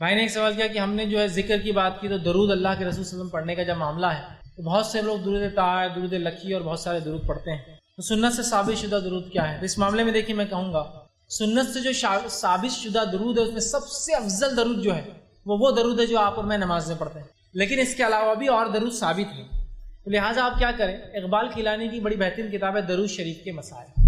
بھائی نے ایک سوال کیا کہ ہم نے جو ہے ذکر کی بات کی تو درود اللہ کے رسول صلی اللہ علیہ وسلم پڑھنے کا جب معاملہ ہے تو بہت سے لوگ درود طاہر، درود لکی اور بہت سارے درود پڑھتے ہیں، تو سنت سے ثابت شدہ درود کیا ہے؟ تو اس معاملے میں دیکھیے میں کہوں گا سنت سے جو ثابت شدہ درود ہے اس میں سب سے افضل درود جو ہے وہ درود ہے جو آپ اور میں نماز میں پڑھتے ہیں، لیکن اس کے علاوہ بھی اور درود ثابت ہیں، تو لہٰذا آپ کیا کریں، اقبال کیلانی کی بڑی بہترین کتاب ہے درود شریف کے مسائل،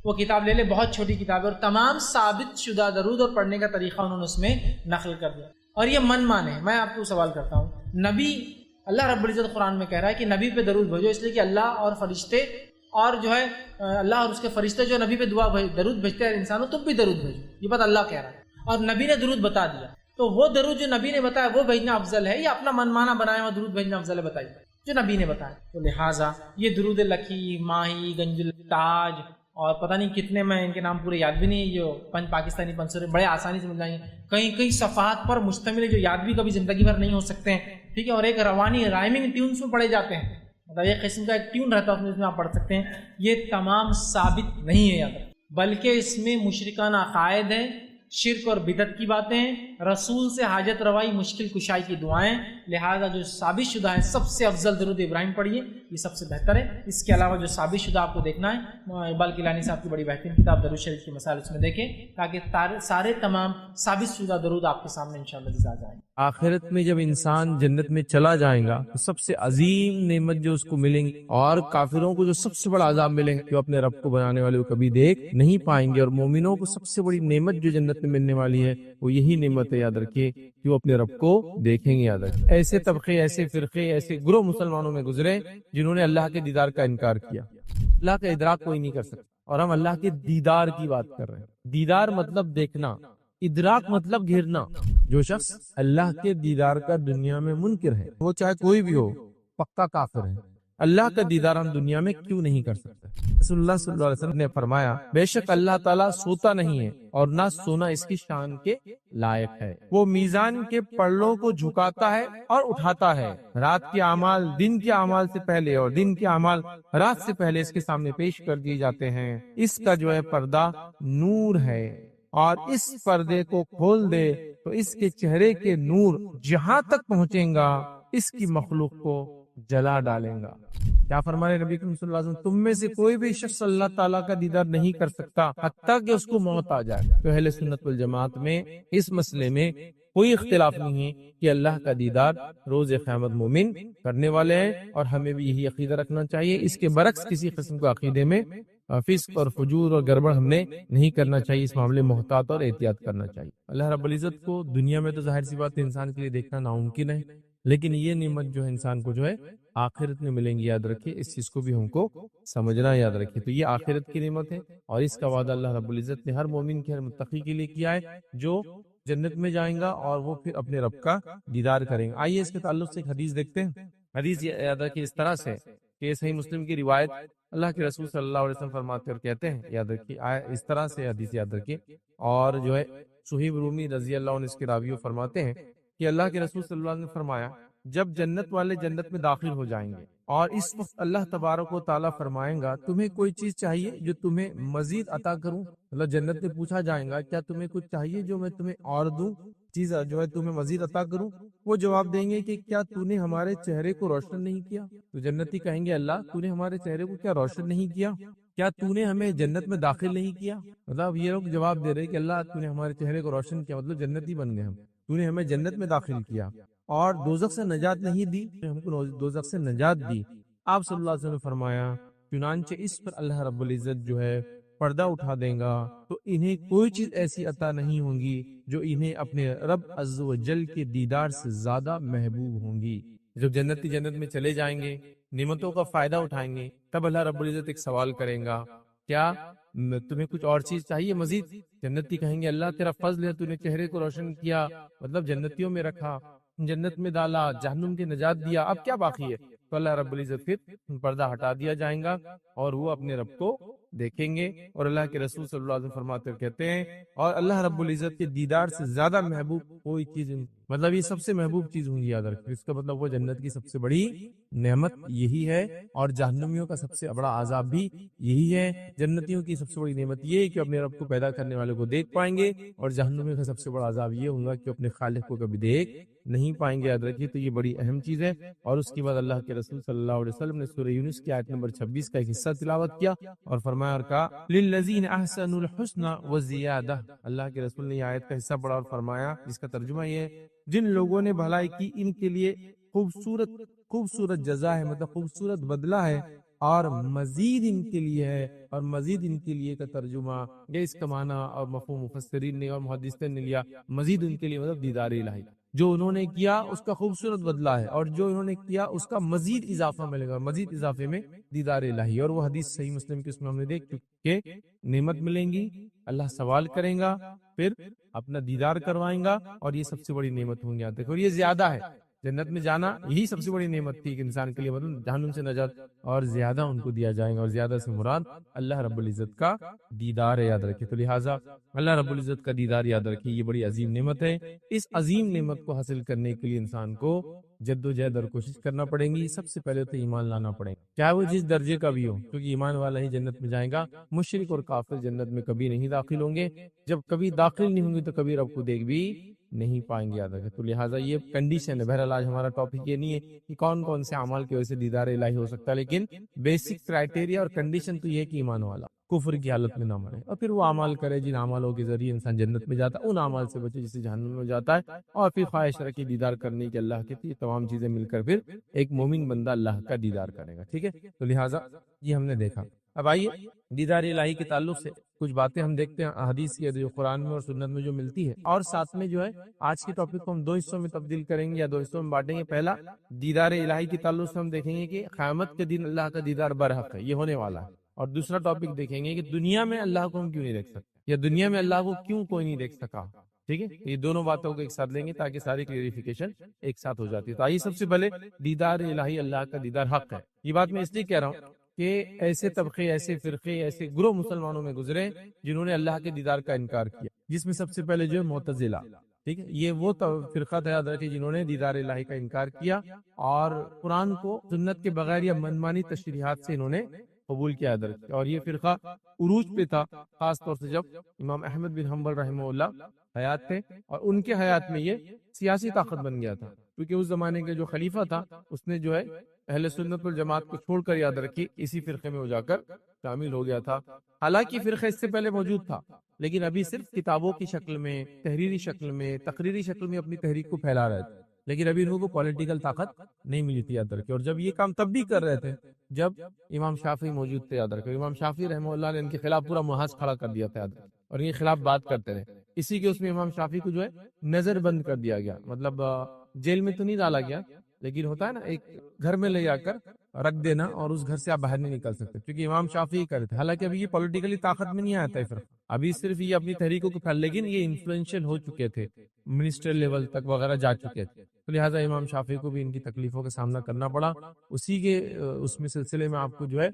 وہ کتاب لے لے، بہت چھوٹی کتاب ہے اور تمام ثابت شدہ درود اور پڑھنے کا طریقہ انہوں نے اس میں نقل کر دیا، اور یہ من مانے۔ میں آپ کو سوال کرتا ہوں، نبی اللہ رب العزت قرآن میں کہہ رہا ہے کہ نبی پہ درود بھیجو، اس لیے کہ اللہ اور فرشتے اور جو ہے اللہ اور اس کے فرشتے جو نبی پہ درود بھیجتے ہیں انسانوں، تم بھی درود بھیجو، یہ بات اللہ کہہ رہا ہے اور نبی نے درود بتا دیا، تو وہ درود جو نبی نے بتایا وہ بھیجنا افضل ہے یا اپنا من مانا بنایا ہوا درود بھیجنا افضل ہے؟ بتائیے، جو نبی نے بتایا۔ تو لہٰذا یہ درود لکی، ماہی، گنج التاج اور پتہ نہیں کتنے، میں ان کے نام پورے یاد بھی نہیں، جو پاکستانی پنسورے بڑے آسانی سے مل جائیں گے، کئی صفحات پر مشتمل ہے جو یاد بھی کبھی زندگی بھر نہیں ہو سکتے ہیں، ٹھیک ہے، اور ایک روانی رائمنگ ٹیونس میں پڑھے جاتے ہیں، مطلب ایک قسم کا ایک ٹیون رہتا ہے اس میں آپ پڑھ سکتے ہیں، یہ تمام ثابت نہیں ہے یاد رکھیں، بلکہ اس میں مشرکانہ عقائد ہیں، شرک اور بدعت کی باتیں ہیں، رسول سے حاجت روائی مشکل کشائی کی دعائیں، لہذا جو ثابت شدہ ہے سب سے افضل درود ابراہیم پڑھیے، یہ سب سے بہتر ہے۔ اس کے علاوہ جو ثابت شدہ آپ کو دیکھنا ہے، اقبال کیلانی صاحب کی بڑی بہترین کتاب درود شریف کے مسائل، اس میں دیکھیں تاکہ سارے تمام ثابت شدہ درود آپ کے سامنے انشاءاللہ آ جائیں۔ آخرت میں جب انسان جنت میں چلا جائے گا تو سب سے عظیم نعمت جو اس کو ملیں گی، اور کافروں کو جو سب سے بڑا عذاب ملیں گا جو اپنے رب کو بنانے والے کو کبھی دیکھ نہیں پائیں گے، اور مومنوں کو سب سے بڑی نعمت جو جنت میں ملنے والی ہے وہ یہی نعمت ہے، یاد رکھیے، کہ وہ اپنے رب کو دیکھیں گے۔ یاد رکھیے، ایسے طبقے، ایسے فرقے، ایسے گروہ مسلمانوں میں گزرے جنہوں نے اللہ کے دیدار کا انکار کیا۔ اللہ کا ادراک کوئی نہیں کر سکتا، اور ہم اللہ کے دیدار کی بات کر رہے ہیں۔ دیدار مطلب دیکھنا، ادراک مطلب گھیرنا۔ جو شخص اللہ کے دیدار کا دنیا میں منکر ہے، وہ چاہے کوئی بھی ہو، پکا کافر ہے۔ اللہ کا دیدار ہم دنیا میں کیوں نہیں کر سکتے؟ رسول اللہ صلی اللہ علیہ وسلم نے فرمایا، بے شک اللہ تعالیٰ سوتا نہیں ہے اور نہ سونا اس کی شان کے لائق ہے، وہ میزان کے پلڑوں کو جھکاتا ہے اور اٹھاتا ہے، رات کے اعمال دن کے اعمال سے پہلے اور دن کے اعمال رات سے پہلے اس کے سامنے پیش کر دیے جاتے ہیں، اس کا جو ہے پردہ نور ہے، اور اس پردے کو کھول دے تو اس کے چہرے کے نور جہاں تک پہنچیں گا اس کی مخلوق کو جلا ڈالیں گا۔ کیا فرمانے نبی کریم صلی اللہ علیہ وسلم، تم میں سے کوئی بھی شخص اللہ تعالیٰ کا دیدار نہیں کر سکتا حتیٰ کہ اس کو موت آ جائے۔ تو اہل سنت والجماعت میں اس مسئلے میں کوئی اختلاف نہیں ہے کہ اللہ کا دیدار روز قیامت مومن کرنے والے ہیں، اور ہمیں بھی یہی عقیدہ رکھنا چاہیے۔ اس کے برعکس کسی قسم کا عقیدے میں فسق اور فجور اور گڑبڑ ہم نے نہیں کرنا چاہیے، اس معاملے میں محتاط اور احتیاط کرنا چاہیے۔ اللہ رب العزت کو دنیا میں تو ظاہر سی بات ہے انسان کے لیے دیکھنا ناممکن ہے، لیکن یہ نعمت جو ہے انسان کو جو ہے آخرت میں ملیں گی، یاد رکھیے، اس چیز کو بھی ہم کو سمجھنا، یاد رکھیے۔ تو یہ آخرت کی نعمت ہے، اور اس کا وعدہ اللہ رب العزت نے ہر مومن کے، ہر متقی کے لیے کیا ہے جو جنت میں جائیں گا اور وہ پھر اپنے رب کا دیدار کریں گے۔ آئیے اس کے تعلق سے ایک حدیث دیکھتے ہیں۔ حدیث یاد رکھیے اس طرح سے کہ صحیح مسلم کی روایت، اللہ کے رسول صلی اللہ علیہ وسلم فرماتے اور کہتے ہیں، یاد رکھیے اس طرح سے حدیث یاد رکھیے، اور جو ہے صہیب رومی رضی اللہ عنہ اس کے راویوں فرماتے ہیں کہ اللہ کے رسول صلی اللہ علیہ وسلم نے فرمایا، جب جنت والے جنت میں داخل ہو جائیں گے اور اس وقت اللہ تبارک و تعالیٰ فرمائیں گا، تمہیں کوئی چیز چاہیے جو تمہیں مزید عطا کروں؟ مطلب جنت میں پوچھا جائے گا، کیا تمہیں کچھ چاہیے جو میں تمہیں اور دوں، چیز جو ہے تمہیں مزید عطا کروں؟ وہ جواب دیں گے کہ کیا تو نے ہمارے چہرے کو روشن نہیں کیا؟ تو جنتی کہیں گے، اللہ تو نے ہمارے چہرے کو کیا روشن نہیں کیا؟ کیا تو نے ہمیں جنت میں داخل نہیں کیا؟ مطلب یہ لوگ جواب دے رہے کہ اللہ تو نے ہمارے چہرے کو روشن کیا، مطلب جنتی بن گئے ہم، تو نے ہمیں جنت میں داخل کیا، اور دوزخ سے نجات نہیں دی، ہم کو دوزخ سے نجات دی۔ آپ صلی اللہ علیہ وسلم نے فرمایا، چنانچہ اس پر اللہ رب العزت جو ہے پردہ اٹھا دیں گا تو انہیں کوئی چیز ایسی عطا نہیں ہوں گی جو انہیں اپنے رب عز و جل کے دیدار سے زیادہ محبوب ہوں گی۔ جب جنتی جنت میں چلے جائیں گے، نعمتوں کا فائدہ اٹھائیں گے، تب اللہ رب العزت ایک سوال کریں گا، کیا تمہیں کچھ اور چیز چاہیے مزید؟ جنتی کہیں گے، اللہ تیرا فضل ہے، تو نے چہرے کو روشن کیا، مطلب جنتیوں میں رکھا، جنت میں ڈالا، جہنم کی نجات دیا، اب کیا باقی ہے؟ تو اللہ رب العزت پھر پردہ ہٹا دیا جائیں گا اور وہ اپنے رب کو دیکھیں گے. اور اللہ کے رسول صلی اللہ علیہ وسلم فرماتے ہوئے کہتے ہیں اور اللہ رب العزت کے دیدار سے زیادہ محبوب کوئی چیز مطلب یہ سب سے محبوب چیز ہوں گی یاد رکھیں. اس کا مطلب وہ جنت کی سب سے بڑی نعمت یہی ہے اور جہنمیوں کا سب سے بڑا عذاب بھی یہی ہے. جنتیوں کی سب سے بڑی نعمت یہ ہے کہ اپنے رب کو پیدا کرنے والے کو دیکھ پائیں گے اور جہنمیوں کا سب سے بڑا عذاب یہ ہوگا کہ اپنے خالق کو کبھی دیکھ نہیں پائیں گے. یاد رکھیے تو یہ بڑی اہم چیز ہے. اور اس کے بعد اللہ کے رسول صلی اللہ علیہ وسلم نے سورہ یونس کی آیت نمبر 26 کا ایک حصہ تلاوت کیا اور فرمایا اور کہا للذین احسنوا الحسنى وزیادہ. اللہ کے رسول نے یہ آیت کا حصہ پڑھا اور فرمایا جس کا ترجمہ یہ ہے جن لوگوں نے بھلائی کی ان کے لیے خوبصورت جزا ہے, مطلب خوبصورت بدلہ ہے اور مزید ان کے لیے ہے. اور مزید ان کے لیے کا ترجمہ یہ اس کا معنی اور مفہوم مفسرین نے اور محدثین نے لیا مزید ان کے لیے مطلب دیدار الہی. جو انہوں نے کیا اس کا خوبصورت بدلہ ہے اور جو انہوں نے کیا اس کا مزید اضافہ ملے گا, مزید اضافے میں دیدار الہی. اور وہ حدیث صحیح مسلم کی اس میں ہم نے دیکھ کہ نعمت ملیں گی, اللہ سوال کریں گا, پھر اپنا دیدار کروائیں گا اور یہ سب سے بڑی نعمت ہوں گی. دیکھو اور یہ زیادہ ہے, جنت میں جانا یہی سب سے بڑی نعمت تھی کہ انسان کے لیے, مطلب جہنم سے نجات اور زیادہ ان کو دیا جائے گا. اور زیادہ سے مراد اللہ رب العزت کا دیدار ہے, یاد رکھیں. تو لہٰذا اللہ رب العزت کا دیدار یاد رکھیں, یہ بڑی عظیم نعمت ہے. اس عظیم نعمت کو حاصل کرنے کے لیے انسان کو جد و جہد اور کوشش کرنا پڑیں گی. سب سے پہلے تو ایمان لانا پڑے گا, چاہے وہ جس درجے کا بھی ہو, کیونکہ ایمان والا ہی جنت میں جائے گا. مشرک اور کافر جنت میں کبھی نہیں داخل ہوں گے. جب کبھی داخل نہیں ہوں گے تو کبھی رب کو دیکھ بھی نہیں پائیں گے, یاد رکھیں. تو لہٰذا یہ کنڈیشن ہے. بہرحال آج ہمارا ٹاپک یہ نہیں ہے کہ کون کون سے اعمال کی وجہ سے دیدار الہی ہو سکتا ہے, لیکن بیسک کرائٹیریا اور کنڈیشن تو یہ ہے کہ ایمان والا کفر کی حالت میں نہ مرے اور پھر وہ اعمال کرے جن اعمالوں کے ذریعے انسان جنت میں جاتا ہے, ان اعمال سے بچے جسے جہنم میں جاتا ہے. اور پھر خواہش رکھے دیدار کرنے کی اللہ کی, یہ تمام چیزیں مل کر پھر ایک مومن بندہ اللہ کا دیدار کرے گا. ٹھیک ہے, تو لہٰذا یہ ہم نے دیکھا. اب آئیے دیدار الہی کے تعلق سے کچھ باتیں ہم دیکھتے ہیں حدیث کی جو قرآن میں اور سنت میں جو ملتی ہے, اور ساتھ میں جو ہے آج کے ٹاپک کو ہم 2 حصوں میں تبدیل کریں گے یا 2 حصوں میں بانٹیں گے. پہلا دیدار الہی کے تعلق سے ہم دیکھیں گے کہ قیامت کے دن اللہ کا دیدار برحق ہے, یہ ہونے والا ہے. اور دوسرا ٹاپک دیکھیں گے کہ دنیا میں اللہ کو ہم کیوں نہیں دیکھ سکتے, یا دنیا میں اللہ کو کیوں کوئی نہیں دیکھ سکا. ٹھیک ہے, یہ دونوں باتوں کو ایک ساتھ لیں گے تاکہ ساری کلیریفیکیشن ایک ساتھ ہو جاتی ہے. تو آئیے سب سے پہلے دیدار الہی, اللہ کا دیدار حق ہے. یہ بات میں اس لیے کہہ رہا ہوں کہ ایسے طبقے, ایسے فرقے, ایسے گروہ مسلمانوں میں گزرے جنہوں نے اللہ کے دیدار کا انکار کیا, جس میں سب سے پہلے جو ہے معتزلہ. ٹھیک ہے, یہ وہ فرقہ تھا یاد رکھیں جنہوں نے دیدار الہی کا انکار کیا اور قرآن کو سنت کے بغیر یا منمانی تشریحات سے انہوں نے قبول کیا. اور یہ فرقہ عروج پہ تھا خاص طور سے جب امام احمد بن حنبل رحمہ اللہ حیات تھے, اور ان کے حیات میں یہ سیاسی طاقت بن گیا تھا, کیونکہ اس زمانے کے جو خلیفہ تھا اس نے جو ہے اہل سنت والجماعت کو چھوڑ کر یاد رکھی اسی فرقے میں ہو جا کر شامل ہو گیا تھا. حالانکہ فرقہ اس سے پہلے موجود تھا, لیکن ابھی صرف کتابوں کی شکل میں, تحریری شکل میں, تقریری شکل میں اپنی تحریک کو پھیلا رہے تھے, لیکن ابھی ان کو پولیٹیکل طاقت نہیں ملی تھی یاد رکھیں. اور جب یہ کام تب بھی کر رہے تھے جب امام شافعی موجود تھے, یاد رکھیں. امام شافعی رحمہ اللہ نے ان کے خلاف پورا محاذ کھڑا کر دیا تھا یاد رکھیں, اور ان کے خلاف بات کرتے رہے. اسی کے اس میں امام شافعی کو جو ہے نظر بند کر دیا گیا, مطلب جیل میں تو نہیں ڈالا گیا, لیکن ہوتا ہے نا ایک گھر میں لے جا کر رکھ دینا اور اس گھر سے آپ باہر نہیں نکل سکتے, کیونکہ امام شافعی کر رہے تھے. حالانکہ ابھی یہ پولیٹیکلی طاقت میں نہیں آیا تھا پھر, ابھی صرف یہ اپنی تحریکوں کو پھیل, لیکن یہ انفلوئنشل ہو چکے تھے, منسٹر لیول تک وغیرہ جا چکے تھے. تو لہٰذا امام شافعی کو بھی ان کی تکلیفوں کا سامنا کرنا پڑا. اسی کے اس میں سلسلے میں آپ کو جو ہے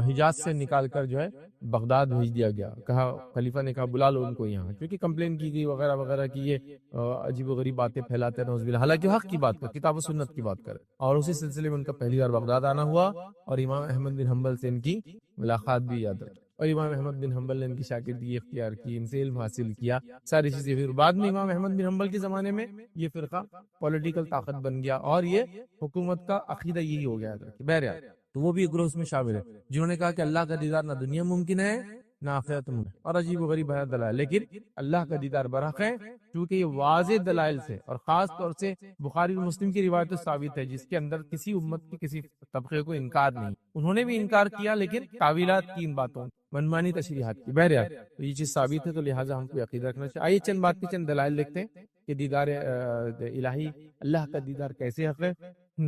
حجاز سے نکال کر جو ہے بغداد بھیج دیا گیا. کہا خلیفہ نے کہا بلا لو ان کو یہاں, کیونکہ کمپلین کی گئی وغیرہ وغیرہ کی یہ عجیب و غریب باتیں پھیلاتے ہیں نعوذ باللہ, حالانکہ حق کی بات کر, کتاب و سنت کی بات کرے. اور اسی سلسلے میں ان کا پہلی بار بغداد آنا ہوا اور امام احمد بن حنبل سے ان کی ملاقات بھی یاد رکھی, اور امام احمد بن حنبل نے ان کی شاگردگی اختیار کی, ان سے علم حاصل کیا, ساری چیزیں. پھر بعد میں امام احمد بن حنبل کے زمانے میں یہ فرقہ پولیٹیکل طاقت بن گیا اور یہ حکومت کا عقیدہ یہی ہو گیا. بہرحال تو وہ بھی ایک گروہ اس میں شامل ہے جنہوں نے کہا کہ اللہ کا دیدار نہ دنیا ممکن ہے نہ آخرت میں, اور عجیب و غریب ہے دلائل, لیکن اللہ کا دیدار برحق ہے کیونکہ یہ واضح دلائل سے, اور خاص طور سے بخاری اور مسلم کی روایت ثابت ہے جس کے اندر کسی امت کی کسی طبقے کو انکار نہیں. انہوں نے بھی انکار کیا لیکن تعویلات کی, ان باتوں منمانی تشریحات کی. بہرحال تو یہ چیز ثابت ہے, تو لہٰذا ہم کو عقیدہ رکھنا چاہیے. آئیے چند بات کی چند دلائل دیکھتے ہیں کہ دیدار الہی, اللہ کا دیدار کیسے حق ہے.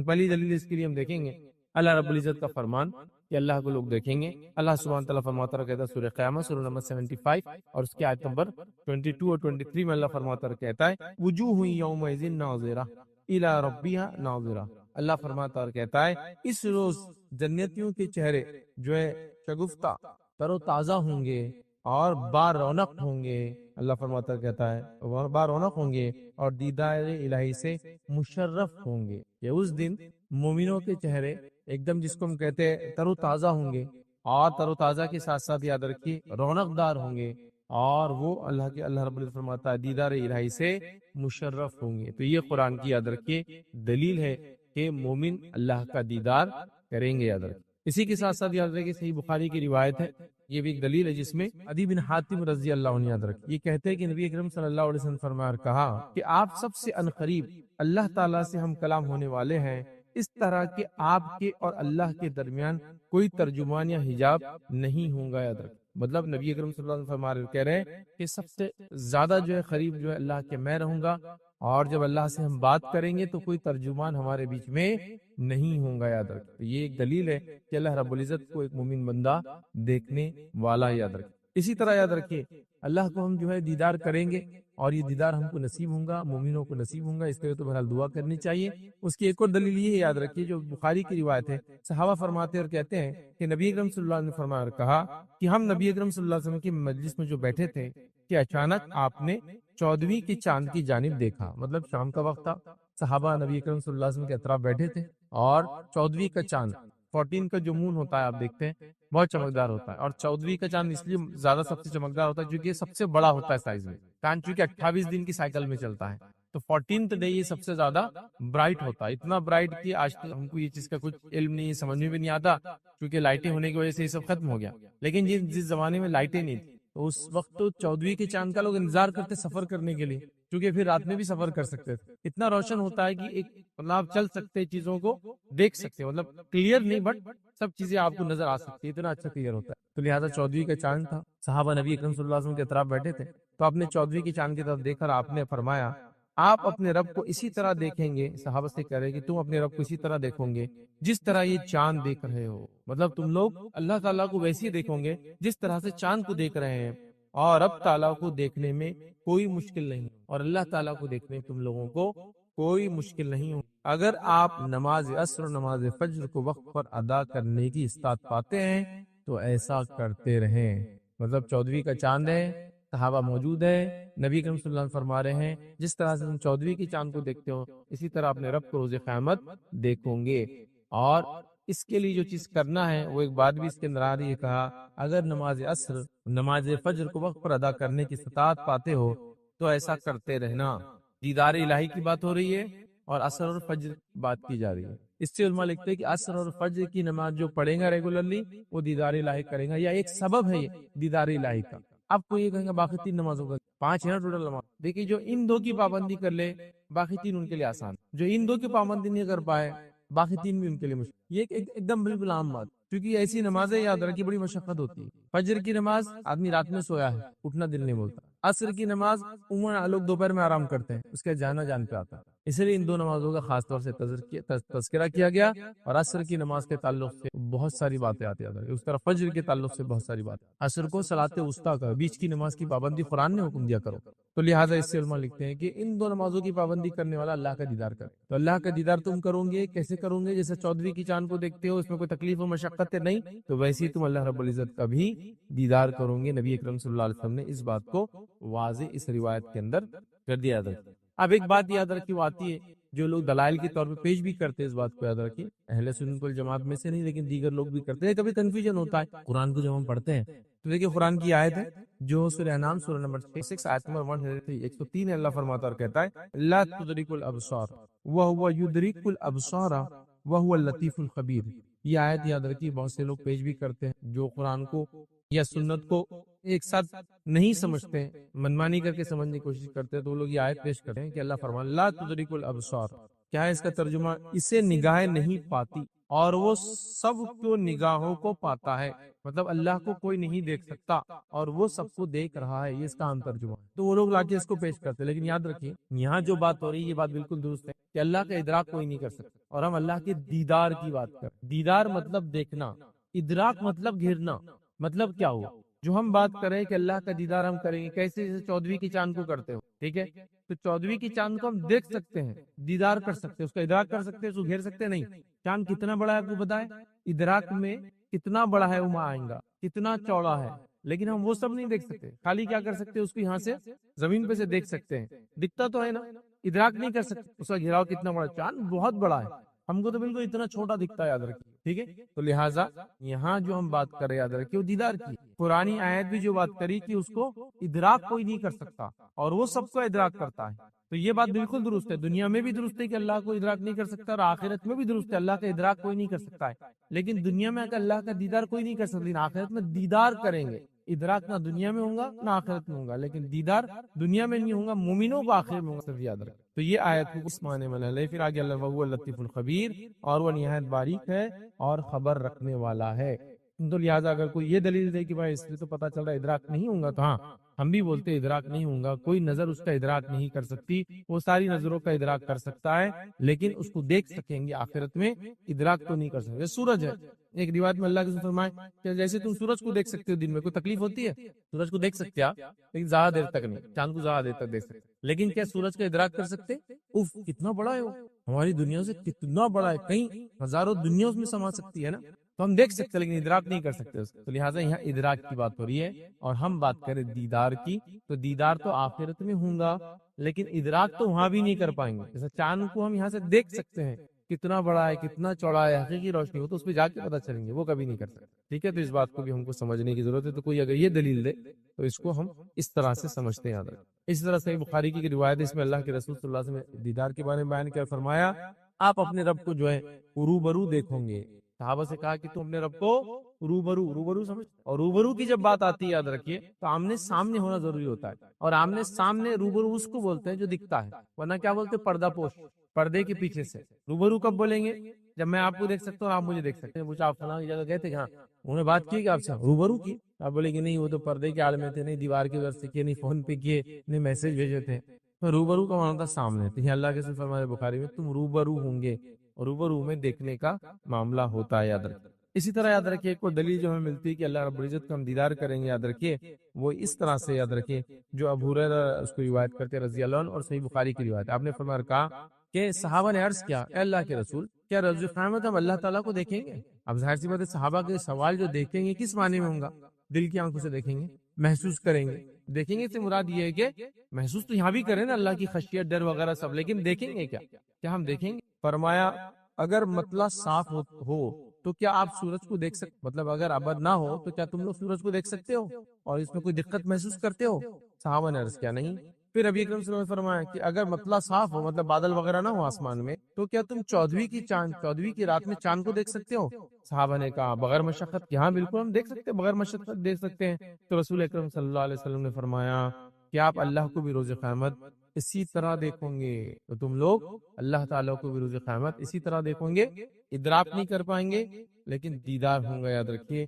پہلی دلیل اس کے لیے ہم دیکھیں گے اللہ رب العزت کا فرمان کہ اللہ کو لوگ دیکھیں گے. اللہ سبحانہ تعالیٰ فرماتا ہے, کہتا ہے سورہ قیامت سورہ نمبر 75 اور اس کی آیت نمبر 22 اور 23 میں اللہ فرماتا ہے, کہتا ہے وجوہ یومئذ ناظرہ الی ربها ناظرہ. اللہ فرماتا اور کہتا ہے اس روز جنتیوں کے چہرے جو ہے شگفتہ تر و تازہ ہوں گے اور با رونق ہوں گے. اللہ فرماتا کہتا ہے وہ با رونق ہوں گے اور دیدار الہی سے مشرف ہوں گے. یہ اس دن مومنوں کے چہرے ایک دم جس کو ہم کہتے ہیں تر و تازہ ہوں گے اور تر و تازہ کے ساتھ ساتھ یاد رکھیے رونق دار ہوں گے اور وہ اللہ رب العزت فرماتا ہے دیدار الہی سے مشرف ہوں گے. تو یہ قرآن کی یاد رکھیے دلیل ہے کہ مومن اللہ کا دیدار کریں گے. یاد رکھیے اسی کے ساتھ ساتھ یاد رکھیے صحیح بخاری کی روایت ہے, یہ بھی ایک دلیل ہے جس میں عدی بن حاتم رضی اللہ عنہ یاد رکھیے یہ کہتے ہیں کہ نبی اکرم صلی اللہ علیہ وسلم فرمایا اور کہا کہ آپ سب سے عنقریب اللہ تعالیٰ سے ہم کلام ہونے والے ہیں, اس طرح کہ آپ کے اور اللہ کے درمیان کوئی ترجمان یا حجاب نہیں ہوں گا. یاد رکھیں مطلب نبی اکرم صلی اللہ علیہ وسلم فرما رہے کہہ رہے ہیں کہ سب سے زیادہ جو ہے قریب جو ہے اللہ کے میں رہوں گا, اور جب اللہ سے ہم بات کریں گے تو کوئی ترجمان ہمارے بیچ میں نہیں ہوں گا. یاد رکھیں تو یہ ایک دلیل ہے کہ اللہ رب العزت کو ایک مومن بندہ دیکھنے والا. یاد رکھیں اسی طرح یاد رکھیے اللہ کو ہم جو ہے دیدار کریں گے اور یہ دیدار ہم کو نصیب ہوں گا, مومنوں کو نصیب ہوں گا. اس لیے تو بہرحال دعا کرنی چاہیے. اس کی ایک اور دلیل یہ ہے یاد رکھیے جو بخاری کی روایت ہے, صحابہ فرماتے اور کہتے ہیں کہ نبی اکرم صلی اللہ علیہ وسلم نے فرمایا اور کہا کہ ہم نبی اکرم صلی اللہ علیہ وسلم کی مجلس میں جو بیٹھے تھے کہ اچانک آپ نے 14ویں کی چاند کی جانب دیکھا. مطلب شام کا وقت تھا, صحابہ نبی اکرم صلی اللہ علیہ وسلم کے اطراف بیٹھے تھے اور 14ویں کا چاند 14 کا جو مون ہوتا ہے آپ دیکھتے ہیں بہت چمکدار ہوتا ہے, اور 14ویں کا چاند اس لیے زیادہ سب سے چمکدار ہوتا ہے کیونکہ یہ سب سے بڑا ہوتا ہے سائز میں. چاند چونکہ 28 دن کی سائیکل میں چلتا ہے تو 14th ڈے یہ سب سے زیادہ برائٹ ہوتا ہے. اتنا برائٹ کہ آج تک ہم کو یہ چیز کا کچھ علم نہیں, سمجھ میں بھی نہیں آتا کیونکہ لائٹیں ہونے کی وجہ سے یہ سب ختم ہو گیا. لیکن جس زمانے میں لائٹیں نہیں تھی تو اس وقت تو 14ویں کے چاند کا لوگ انتظار کرتے سفر کرنے کے لیے, کیونکہ پھر رات میں بھی سفر کر سکتے تھے. اتنا روشن ہوتا ہے کہ ایک مطلب آپ چل سکتے, چیزوں کو دیکھ سکتے, مطلب کلیئر نہیں بٹ سب چیزیں آپ کو نظر آ سکتی ہے, اتنا اچھا کلیئر ہوتا ہے. تو لہٰذا 14ویں کا چاند تھا, صحابہ نبی اکرم صلی اللہ علیہ وسلم کے اطراف بیٹھے تھے تو آپ نے 14ویں کی چاند کی طرف دیکھ کر آپ نے فرمایا آپ اپنے رب کو اسی طرح دیکھیں گے. صحابہ سے کہہ رہے کہ تم اپنے رب کو اسی طرح دیکھو گے جس طرح یہ چاند دیکھ رہے ہو. مطلب تم لوگ اللہ تعالیٰ کو ویسے ہی دیکھو گے جس طرح سے چاند کو دیکھ رہے ہیں, اور رب تعالیٰ کو دیکھنے میں کوئی مشکل نہیں, اور اللہ تعالیٰ کو دیکھنے میں تم لوگوں کو کوئی مشکل نہیں ہو. اگر آپ نماز عصر اور نماز فجر کو وقت پر ادا کرنے کی استطاعت پاتے ہیں تو ایسا کرتے رہیں. مطلب 14ویں کا چاند ہے, صحابہ موجود ہے, نبی کریم صلی اللہ علیہ وسلم فرما رہے ہیں جس طرح سے تم 14ویں کی چاند کو دیکھتے ہو اسی طرح اپنے رب کو روز قیامت دیکھو گے. اور اس کے لیے جو چیز کرنا ہے وہ ایک بات بھی اس کے اندر آ رہی ہے, کہا اگر نماز عصر نماز فجر کو وقت پر ادا کرنے کی استطاعت پاتے ہو تو ایسا کرتے رہنا. دیدار الہی کی بات ہو رہی ہے اور عصر اور فجر بات کی جا رہی ہے. اس سے علماء لکھتے ہیں کہ عصر اور فجر کی نماز جو پڑھے گا ریگولرلی وہ دیدار الہی کرے گا, یا ایک سبب ہے یہ دیدار الہی کا. آپ کو یہ کہیں گے باقی 3 نمازوں کا 5 ہے نا ٹوٹل نماز, دیکھیے جو ان 2 کی پابندی کر لے باقی 3 ان کے لیے آسان, جو ان 2 کی پابندی نہیں کر پائے باقی 3 بھی ان کے لیے مشکل. یہ ایک دم بالکل عام بات, کیونکہ ایسی نمازیں یاد رکھیے بڑی مشقت ہوتی ہے. فجر کی نماز آدمی رات میں سویا ہے, اٹھنا دل نہیں بولتا. عصر کی نماز عموماً لوگ دوپہر میں آرام کرتے ہیں, اس کے جانا جان پہ آتا ہے, اس لیے ان 2 نمازوں کا خاص طور سے تذکرہ کیا گیا. اور عصر کی نماز کے تعلق سے بہت ساری باتیں آتی ہیں, اس طرح فجر کے تعلق سے بہت ساری باتیں. عصر کو صلاۃ وسطیٰ کا بیچ کی نماز کی پابندی قرآن نے حکم دیا کرو, تو لہٰذا اس سے علماء لکھتے ہیں کہ ان 2 نمازوں کی پابندی کرنے والا اللہ کا دیدار کرے. تو اللہ کا دیدار تم کرو گے, کیسے کرو گے؟ جیسے 14ویں کی چاند کو دیکھتے ہو اس میں کوئی تکلیف و مشقت نہیں, تو ویسے ہی تم اللہ رب العزت کا بھی دیدار کرو گے. نبی اکرم صلی اللہ علیہ وسلم نے اس بات کو واضح اس روایت کے اندر کر دیا تھا. اب ایک بات یاد رکھی وہ آتی ہے جو لوگ دلائل کے طور پہ پیش بھی کرتے ہیں, اس بات کو یاد رکھیے اہل سنت والجماعت میں سے نہیں لیکن دیگر لوگ بھی کرتے ہیں. کبھی کنفیوژن ہوتا ہے قرآن کو جب ہم پڑھتے ہیں تو دیکھیے قرآن کی آیت ہے جو سورہ انعام سورہ نمبر 6 آیت نمبر 103 ہے. اللہ فرماتا اور کہتا ہے لا تدرک الابصار وهو يدرك الابصار وهو اللطیف الخبیر. یہ آیت یاد رکھیے بہت سے لوگ پیش بھی کرتے ہیں جو قرآن کو یا سنت کو ایک ساتھ نہیں سمجھتے, منمانی کر کے سمجھنے کی کوشش کرتے ہیں, تو وہ لوگ یہ آیت پیش کرتے ہیں کہ اللہ فرمان لا تدرک الابصار, کیا ہے اس کا ترجمہ؟ اسے نگاہیں نہیں پاتی اور وہ سب کو نگاہوں کو پاتا ہے. مطلب اللہ کو کوئی نہیں دیکھ سکتا اور وہ سب کو دیکھ رہا ہے, یہ اس کا عام ترجمہ. تو وہ لوگ لا کے اس کو پیش کرتے ہیں, لیکن یاد رکھیے یہاں جو بات ہو رہی ہے یہ بات بالکل درست ہے کہ اللہ کا ادراک کوئی نہیں کر سکتا, اور ہم اللہ کے دیدار کی بات کریں. دیدار مطلب دیکھنا, ادراک مطلب گھیرنا. مطلب کیا ہوا جو ہم بات کریں کہ اللہ کا دیدار ہم کریں گے کیسے؟ جیسے 14ویں کی چاند کو کرتے ہو, ٹھیک ہے, تو 14ویں کی چاند کو ہم دیکھ سکتے ہیں, دیدار کر سکتے ہیں, اس کا ادراک کر سکتے ہیں, اس کو گھیر سکتے ہیں نہیں. چاند کتنا بڑا ہے آپ کو بتائیں, ادراک میں کتنا بڑا ہے وہ آئیں گا. کتنا چوڑا ہے، لیکن ہم وہ سب نہیں دیکھ سکتے، خالی کیا کر سکتے اس کو یہاں سے زمین پہ سے دیکھ سکتے ہیں، دکھتا تو ہے نا، ادراک نہیں کر سکتے اس کا گھیراؤ کتنا بڑا، چاند بہت بڑا ہے، ہم کو تو بالکل اتنا چھوٹا دکھتا ہے، یاد رکھیے، ٹھیک ہے۔ تو لہٰذا یہاں جو ہم بات کر رہے ہیں، یاد رکھیے، وہ دیدار کی قرآنی آیت بھی جو بات کری کہ اس کو ادراک کوئی نہیں کر سکتا اور وہ سب کو ادراک کرتا ہے، تو یہ بات بالکل درست ہے، دنیا میں بھی درست ہے کہ اللہ کو ادراک نہیں کر سکتا، اور آخرت میں بھی درست ہے اللہ کا ادراک کوئی نہیں کر سکتا ہے، لیکن دنیا میں اگر اللہ کا دیدار کوئی نہیں کر سکتا، لیکن آخرت میں دیدار کریں گے، ادراک نہ دنیا میں ہوگا نہ آخرت میں ہوگا، لیکن دیدار دنیا میں نہیں ہوگا، مومنوں کو آخرت میں ہوگا، یاد رکھ۔ تو یہ آیت کو اس معنی میں لے، پھر آگے اللہ وہو اللطیف الخبیر، اور وہ نہایت باریک ہے اور خبر رکھنے والا ہے۔ تو لہٰذا اگر کوئی یہ دلیل دے کہ بھائی اس سے تو پتہ چل رہا ہے ادراک نہیں ہوگا، تو ہاں ہم بھی بولتے ادراک نہیں ہوگا، کوئی نظر اس کا ادراک نہیں کر سکتی، وہ ساری نظروں کا ادراک کر سکتا ہے، لیکن اس کو دیکھ سکیں گے آخرت میں، ادراک تو نہیں کر سکتے۔ سورج ہے، ایک روایت میں اللہ کے رسول فرمائے کہ جیسے تم سورج کو دیکھ سکتے ہو دن میں، کوئی تکلیف ہوتی ہے؟ سورج کو دیکھ سکتے آپ، لیکن زیادہ دیر تک نہیں، چاند کو زیادہ دیر تک دیکھ سکتے، لیکن کیا سورج کا ادراک کر سکتے؟ اف کتنا بڑا ہے وہ، ہماری دنیا سے کتنا بڑا ہے، کئی ہزاروں دنیا اس میں سما سکتی ہے نا، تو ہم دیکھ سکتے لیکن ادراک نہیں کر سکتے اس کو، تو لہٰذا یہاں ادراک کی بات ہو رہی ہے، اور ہم بات کریں دیدار کی، تو دیدار تو آخرت میں ہوگا، لیکن ادراک تو وہاں بھی نہیں کر پائیں گے، جیسے چاند کو ہم یہاں سے دیکھ سکتے ہیں کتنا بڑا ہے، کتنا چوڑا ہے، حقیقی روشنی ہو تو اس پہ جا کے پتہ چلیں گے، وہ کبھی نہیں کر سکتے، ٹھیک ہے۔ تو اس بات کو بھی ہم کو سمجھنے کی ضرورت ہے، تو کوئی اگر یہ دلیل دے تو اس کو ہم اس طرح سے سمجھتے ہیں، یاد رکھیں۔ اس طرح سے بخاری کی روایت ہے، اس میں اللہ کے رسول صلی اللہ علیہ وسلم نے دیدار کے بارے میں بیان کیا، فرمایا آپ اپنے رب کو جو ہے روبرو دیکھو گے، صحابہ سے کہا کہ تم اپنے رب کو روبرو سمجھ، اور روبرو کی جب بات آتی ہے، یاد رکھیے، تو آمنے سامنے ہونا ضروری ہوتا ہے، اور آمنے سامنے روبرو اس کو بولتے ہیں جو دکھتا ہے، ورنہ کیا بولتے ہیں؟ پردہ پوش، پردے کے پیچھے سے۔ روبرو کب بولیں گے؟ جب میں آپ کو دیکھ سکتا ہوں، آپ مجھے دیکھ سکتے ہیں، پوچھا آپ فلاں کی جگہ گئے تھے کہ ہاں، انہوں نے بات کی کہ آپ سے روبرو کی، آپ بولے کہ نہیں وہ تو پردے کے آڑ میں تھے، نہیں دیوار کی وجہ سے کیے، نہیں فون پہ کیے، نہیں میسج بھیجے تھے، تو روبرو کا معنی تھا سامنے، تو یہ اللہ کے رسول فرمایا بخاری میں تم روبرو ہوں گے، اور روبرو میں دیکھنے کا معاملہ ہوتا ہے، یاد رکھیں۔ اسی طرح یاد رکھیے ایک اور دلیل جو ہمیں ملتی ہے کہ اللہ رب العزت کا ہم دیدار کریں گے، یاد رکھیے وہ اس طرح سے، یاد رکھیے جو ابو ہریرہ اس کو روایت کرتے ہیں رضی اللہ عنہ، اور صحیح بخاری کی روایت، آپ نے فرمایا کہا کہ صحابہ نے عرض کیا، اے اللہ کے رسول، کیا روز قیامت ہم اللہ تعالیٰ کو دیکھیں گے؟ اب ظاہر سی بات ہے صحابہ کے سوال جو دیکھیں گے کس معنی میں ہوں گا؟ دل کی آنکھوں سے دیکھیں گے، محسوس کریں گے، دیکھیں گے سے مراد یہ ہے کہ محسوس تو یہاں بھی کریں نا اللہ کی خشیت، ڈر وغیرہ سب، لیکن دیکھیں گے کیا ہم دیکھیں گے؟ فرمایا اگر مطلع صاف ہو تو کیا آپ سورج کو دیکھ سکتے، مطلب اگر ابد نہ ہو تو کیا تم لوگ سورج کو دیکھ سکتے ہو اور اس میں کوئی دقت محسوس کرتے ہو؟ صحابہ نے عرض کیا نہیں۔ پھر ابھی اکرم صلی اللہ علیہ وسلم نے فرمایا کہ اگر مطلع صاف ہو، مطلب بادل وغیرہ نہ ہو آسمان میں، تو کیا تم 14ویں کی رات میں چاند کو دیکھ سکتے ہو؟ صحابہ نے کہا بغیر مشقت کہ ہاں بالکل ہم دیکھ سکتے ہیں، بغیر مشقت دیکھ سکتے ہیں۔ تو رسول اکرم صلی اللہ علیہ وسلم نے فرمایا کہ آپ اللہ کو بھی روز قیامت اسی طرح دیکھو گے، تو تم لوگ اللہ تعالیٰ کو بھی روز قیامت اسی طرح دیکھو گے، ادراک نہیں کر پائیں گے لیکن دیدار ہوں گا، یاد رکھیے،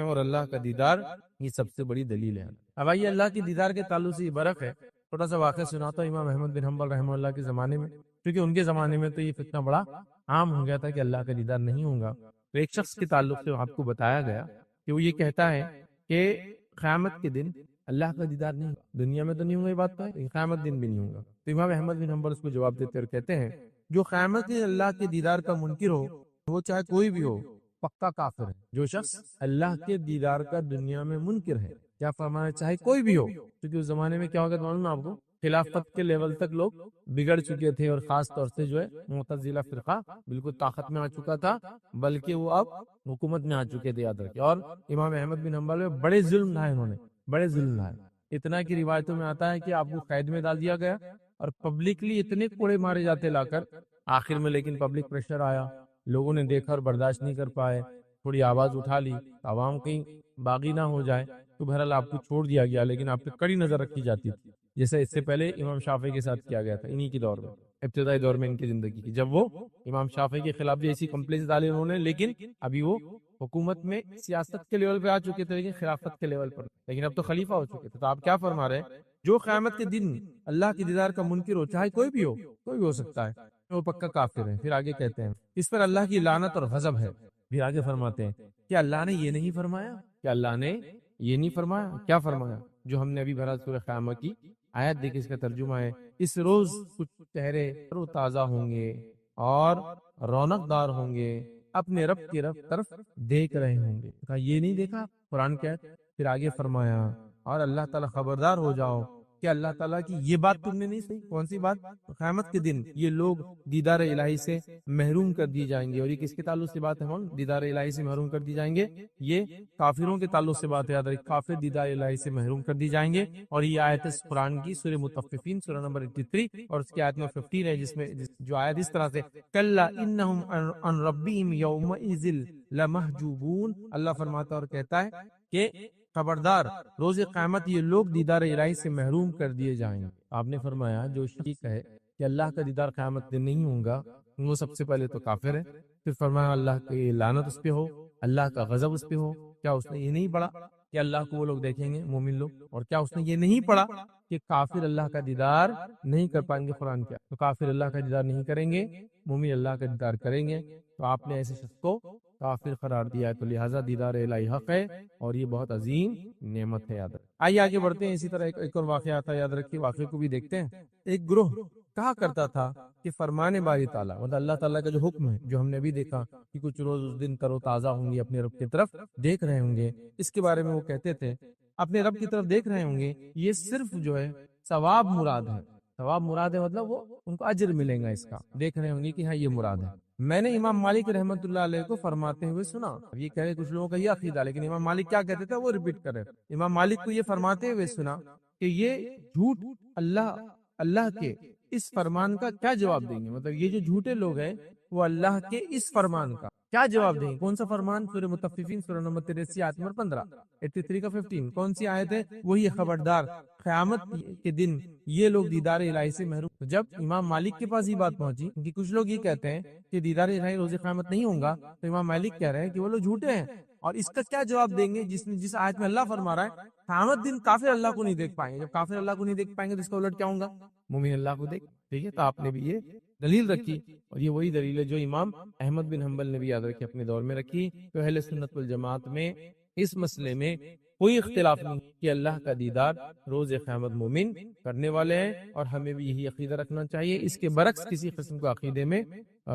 اور اللہ کا دیدار یہ سب سے بڑی دلیل ہے۔ اب آئیے اللہ کی دیدار کے تعلق سے یہ برق ہے، چھوٹا سا واقعہ سناتا ہوں امام احمد بن حنبل رحمہ اللہ کے زمانے میں، کیونکہ ان کے زمانے میں تو یہ فتنہ بڑا عام ہو گیا تھا کہ اللہ کا دیدار نہیں ہوگا۔ تو ایک شخص کے تعلق سے آپ کو بتایا گیا کہ وہ یہ کہتا ہے کہ قیامت کے دن اللہ کا دیدار نہیں ہوگا، دنیا میں تو نہیں ہوگا یہ بات، تو ہے قیامت دن بھی نہیں ہوگا۔ تو امام احمد بن حنبل اس کو جواب دیتے اور کہتے ہیں جو قیامت کے اللہ کے دیدار کا منکر ہو، وہ چاہے کوئی بھی ہو، پکا کافر ہے۔ جو شخص اللہ کے دیدار کا دنیا میں منکر ہے، کیا فرمانا، چاہے کوئی بھی ہو، کیونکہ اس زمانے میں کیا ہوگا معلوم ہے آپ کو، خلافت کے لیول تک لوگ بگڑ چکے تھے، اور خاص طور سے جو ہے معتزلہ فرقہ بالکل طاقت میں آ چکا تھا، بلکہ وہ اب حکومت میں آ چکے تھے، یاد رکھیں۔ اور امام احمد بن حنبل میں بڑے ظلم ڈھائے، انہوں نے بڑے ظلم ڈھائے، اتنا کی روایتوں میں آتا ہے کہ آپ کو قید میں ڈال دیا گیا، اور پبلکلی اتنے کوڑے مارے جاتے لا کر، آخر میں لیکن پبلک پریشر آیا، لوگوں نے دیکھا اور برداشت نہیں کر پائے، تھوڑی آواز اٹھا لی، عوام کہیں باغی نہ ہو جائے، تو بہرحال آپ کو چھوڑ دیا گیا، لیکن آپ پہ کڑی نظر رکھی جاتی تھی، جیسے اس سے پہلے امام شافعی کے ساتھ کیا گیا تھا، انہی کی دور میں، ابتدائی دور میں ان کی زندگی کی، جب وہ امام شافعی کے خلاف بھی ایسی کمپلینس ڈالے انہوں نے، لیکن ابھی وہ حکومت میں سیاست کے لیول پہ آ چکے تھے، لیکن خلافت کے لیول پر، لیکن اب تو خلیفہ ہو چکے تھے۔ تو آپ کیا فرما رہے ہیں، جو قیامت کے دن اللہ کی دیدار کا منکر ہو، چاہے کوئی بھی ہو سکتا ہے، وہ پکا کافر ہے۔ پھر آگے کہتے ہیں اس پر اللہ کی لعنت اور غضب ہے۔ پھر آگے فرماتے ہیں کہ اللہ نے یہ نہیں فرمایا، کہ اللہ نے یہ نہیں فرمایا، کیا فرمایا؟ جو ہم نے ابھی بھرا سورہ قیامہ کی آیت دیکھی، اس کا ترجمہ ہے اس روز کچھ چہرے تر و تازہ ہوں گے اور رونق دار ہوں گے، اپنے رب کی طرف دیکھ رہے ہوں گے۔ کہا یہ نہیں دیکھا، قرآن کیا ہے؟ پھر آگے فرمایا اور اللہ تعالیٰ خبردار ہو جاؤ کہ اللہ تعالیٰ کی یہ بات تم نے نہیں سنی. کون سی بات؟ قیامت کے دن یہ لوگ دیدار الہی سے محروم کر دیے جائیں گے. اور یہ کس کے تعلق سے بات ہے؟ دیدار الہی سے محروم کر دی جائیں گے. یہ کافروں کے تعلق سے بات ہے. یاد رکھیں کافر دیدار الہی سے محروم کر دی جائیں گے. اور یہ آیت اس قرآن کی سورہ مطففین سورہ نمبر 83 اور اس کی آیت نمبر 15 ہے، جس میں جو آیت اس طرح سے کلا انہم عن ربہم یومئذ لمحجوبون. اللہ فرماتا اور کہتا ہے کہ خبردار روز قیامت یہ لوگ دیدار الہی سے محروم کر دیے جائیں گے. آپ نے فرمایا جو شخص ہے کہ اللہ کا دیدار قیامت دن نہیں ہوگا وہ سب سے پہلے تو کافر ہے. پھر فرمایا اللہ کی لعنت اس پہ ہو، اللہ کا غضب اس پہ ہو. کیا اس نے یہ نہیں پڑھا کہ اللہ کو وہ لوگ دیکھیں گے مومن لوگ؟ اور کیا اس نے یہ نہیں پڑھا کہ کافر اللہ کا دیدار نہیں کر پائیں گے؟ قرآن کیا تو کافر اللہ کا دیدار نہیں کریں گے، مومن اللہ کا دیدار کریں گے. تو آپ نے ایسے شخص کو کافر قرار دیا ہے. تو لہٰذا دیدار الہی حق ہے اور یہ بہت عظیم نعمت ہے. یاد رکھ. آئیے آگے بڑھتے ہیں. اسی طرح ایک اور واقعہ آتا ہے، یاد رکھیے واقعے کو بھی دیکھتے ہیں. ایک گروہ کہا کرتا تھا کہ فرمان باری تعالیٰ مطلب اللہ تعالیٰ کا جو حکم ہے، جو ہم نے بھی دیکھا کہ کچھ روز اس دن تر و تازہ ہوں گے، اپنے رب کی طرف دیکھ رہے ہوں گے، اس کے بارے میں وہ کہتے تھے اپنے رب کی طرف دیکھ رہے ہوں گے، یہ صرف جو ہے ثواب مراد ہے. ثواب مراد ہے مطلب وہ ان کو اجر ملے گا اس کا. دیکھ رہے ہوں گے کہ ہاں یہ مراد ہے. میں نے امام مالک رحمت اللہ علیہ کو فرماتے ہوئے سنا. یہ کہہ رہے کچھ لوگوں کا یہ عقیدہ، لیکن امام مالک کیا کہتے تھے وہ ریپیٹ کرے. امام مالک کو یہ فرماتے ہوئے سنا کہ یہ جھوٹ اللہ کے اس فرمان کا کیا جواب دیں گے. مطلب یہ جو جھوٹے لوگ ہیں وہ اللہ کے اس فرمان کا کیا جواب دیں گے. کون سا فرمان؟ سورہ مطففین سورہ نمبر 83 آیت نمبر 15 83 کا 15. کون سی آیت ہے؟ وہی خبردار قیامت کے دن یہ لوگ دیدار الہی سے محروم. تو جب امام مالک کے پاس یہ بات پہنچی کہ کچھ لوگ یہ کہتے ہیں کہ دیدار الہی روز قیامت نہیں ہوگا، تو امام مالک کہہ رہے ہیں کہ وہ لوگ جھوٹے ہیں. اور اس کا کیا جواب دیں گے جس آیت میں اللہ فرما رہا ہے قیامت دن کافر اللہ کو نہیں دیکھ پائیں گے. جب کافر اللہ کو نہیں دیکھ پائیں گے تو اس کا الٹ کیا ہوگا؟ مومن اللہ کو دیکھ. ٹھیک ہے. تو آپ نے بھی یہ دلیل رکھی اور یہ وہی دلیل ہے جو امام احمد بن حنبل نے بھی یاد رکھی اپنے دور میں رکھی. تو اہل سنت والجماعت میں اس مسئلے میں کوئی اختلاف نہیں کہ اللہ کا دیدار روز قیامت مومن کرنے والے ہیں اور ہمیں بھی یہی عقیدہ رکھنا چاہیے. اس کے برعکس کسی قسم کو عقیدے میں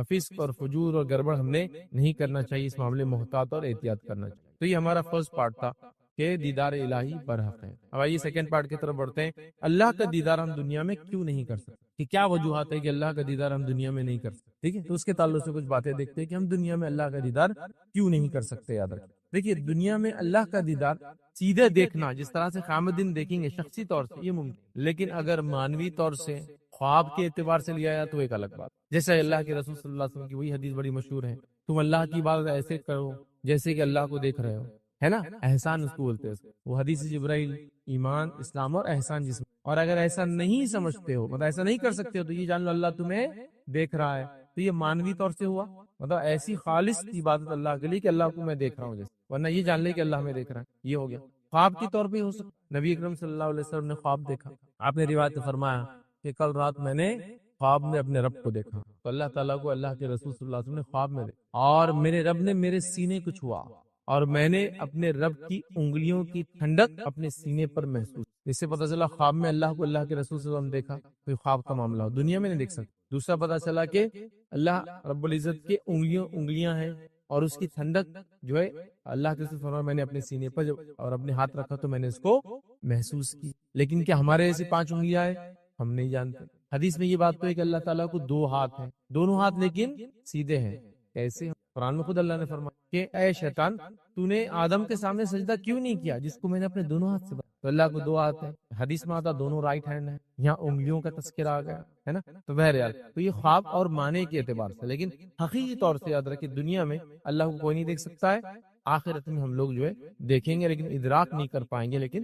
فسق اور فجور اور گڑبڑ ہم نے نہیں کرنا چاہیے. اس معاملے میں محتاط اور احتیاط کرنا چاہیے. تو یہ ہمارا فرسٹ پارٹ تھا کہ دیدار الہی برحق ہے. اب آئیے سیکنڈ پارٹ کی طرف بڑھتے ہیں. اللہ کا دیدار ہم دنیا میں کیوں نہیں کر سکتے؟ کہ کیا وجوہات ہے کہ اللہ کا دیدار ہم دنیا میں نہیں کر سکتے؟ ٹھیک ہے. تو اس کے تعلق سے کچھ باتیں دیکھتے ہیں کہ ہم دنیا میں اللہ کا دیدار کیوں نہیں کر سکتے. یاد رکھیں دیکھیے دنیا میں اللہ کا دیدار سیدھے دیکھنا جس طرح سے قیامت دن دیکھیں گے شخصی طور سے یہ ممکن، لیکن اگر مانوی طور سے خواب کے اعتبار سے لیا جائے تو ایک الگ بات. جیسے اللہ کے رسول صلی اللہ علیہ وسلم کی وہی حدیث بڑی مشہور ہے، تم اللہ کی بات ایسے کرو جیسے کہ اللہ کو دیکھ رہے ہو، ہے نا. احسان اس کو بولتے ہیں. وہ حدیث جبرائیل ایمان اسلام اور احسان جسم. اور اگر ایسا نہیں سمجھتے ہو مطلب ایسا نہیں کر سکتے ہو تو یہ جان لو اللہ تمہیں دیکھ رہا ہے. تو یہ مانوی طور سے ہوا، مطلب ایسی خالص عبادت اللہ کے لیے کہ اللہ کو میں دیکھ رہا ہوں جیسے، ورنہ یہ جان لے کہ اللہ میں دیکھ رہا ہے. یہ ہو گیا. خواب کی طور پہ ہو سکتا. نبی اکرم صلی اللہ علیہ وسلم نے خواب دیکھا. آپ نے روایت فرمایا کہ کل رات میں نے خواب میں اپنے رب کو دیکھا. تو اللہ تعالیٰ کو اللہ کے رسول صلی اللہ علیہ وسلم نے خواب میں دیکھا اور میرے رب نے میرے سینے کو چھوا اور میں نے اپنے رب کی انگلیوں کی ٹھنڈک اپنے سینے پر محسوس. اس سے پتہ چلا خواب میں اللہ کو اللہ کے رسول صلی اللہ علیہ وسلم دیکھا. کوئی خواب کا معاملہ ہو دنیا میں نہیں دیکھ سکتے. دوسرا پتہ چلا کہ اللہ رب العزت کے انگلیاں ہیں اور اس کی ٹھنڈک جو ہے اللہ کے رسول فرمایا میں نے اپنے سینے پر اور اپنے ہاتھ رکھا تو میں نے اس کو محسوس کی. لیکن کیا ہمارے ایسے 5 انگلیاں ہیں؟ ہم نہیں جانتے. حدیث میں یہ بات تو ہے کہ اللہ تعالیٰ کو 2 ہاتھ ہیں، دونوں ہاتھ لیکن سیدھے ہیں. کیسے؟ قرآن میں خود اللہ نے فرمایا کہ اے شیطان تو نے آدم کے سامنے سجدہ کیوں نہیں کیا جس کو میں نے اپنے دونوں ہاتھ سے بنایا. تو اللہ کو 2 ہاتھ ہیں. حدیث میں آتا دونوں رائٹ ہینڈ ہیں. یہاں انگلیوں کا تذکرہ آ گیا ہے نا. تو بہرحال تو یہ خواب اور معنی کے اعتبار سے، لیکن حقیقی طور سے یاد رکھیں دنیا میں اللہ کو کوئی نہیں دیکھ سکتا ہے. آخرت میں ہم لوگ جو ہے دیکھیں گے لیکن ادراک نہیں کر پائیں گے، لیکن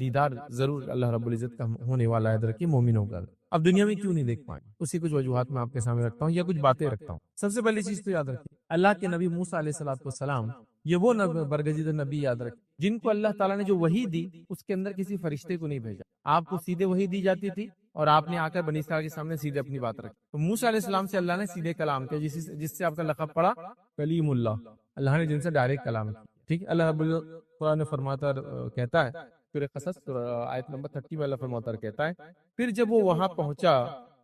دیدار ضرور اللہ رب العزت کا ہونے والا ہے. یاد رکھیں مومنوں کا. اب دنیا میں کیوں نہیں دیکھ پائیں گے؟ اسی کچھ وجوہات میں آپ کے سامنے رکھتا ہوں یا کچھ باتیں رکھتا ہوں. سب سے پہلی چیز تو یاد رکھیں اللہ کے نبی موسیٰ علیہ السلام یہ وہ برگزیدہ نبی یاد رکھیں جن کو اللہ تعالیٰ نے جو وحی دی اس کے اندر کسی فرشتے کو نہیں بھیجا. آپ کو سیدھے وحی دی جاتی تھی اور آپ نے آ کر بنی اسرائیل کے سامنے سیدھے اپنی بات رکھی. تو موسیٰ علیہ السلام سے اللہ نے سیدھے کلام کیا جس سے آپ کا لقب پڑا کلیم اللہ. اللہ نے جن سے ڈائریکٹ کلام کیا. ٹھیک ہے. اللہ رب القرآن فرماتا کہتا ہے سورہ قصص آیت نمبر 30 میں اللہ فرماتا کہتا ہے پھر جب وہ وہاں پہنچا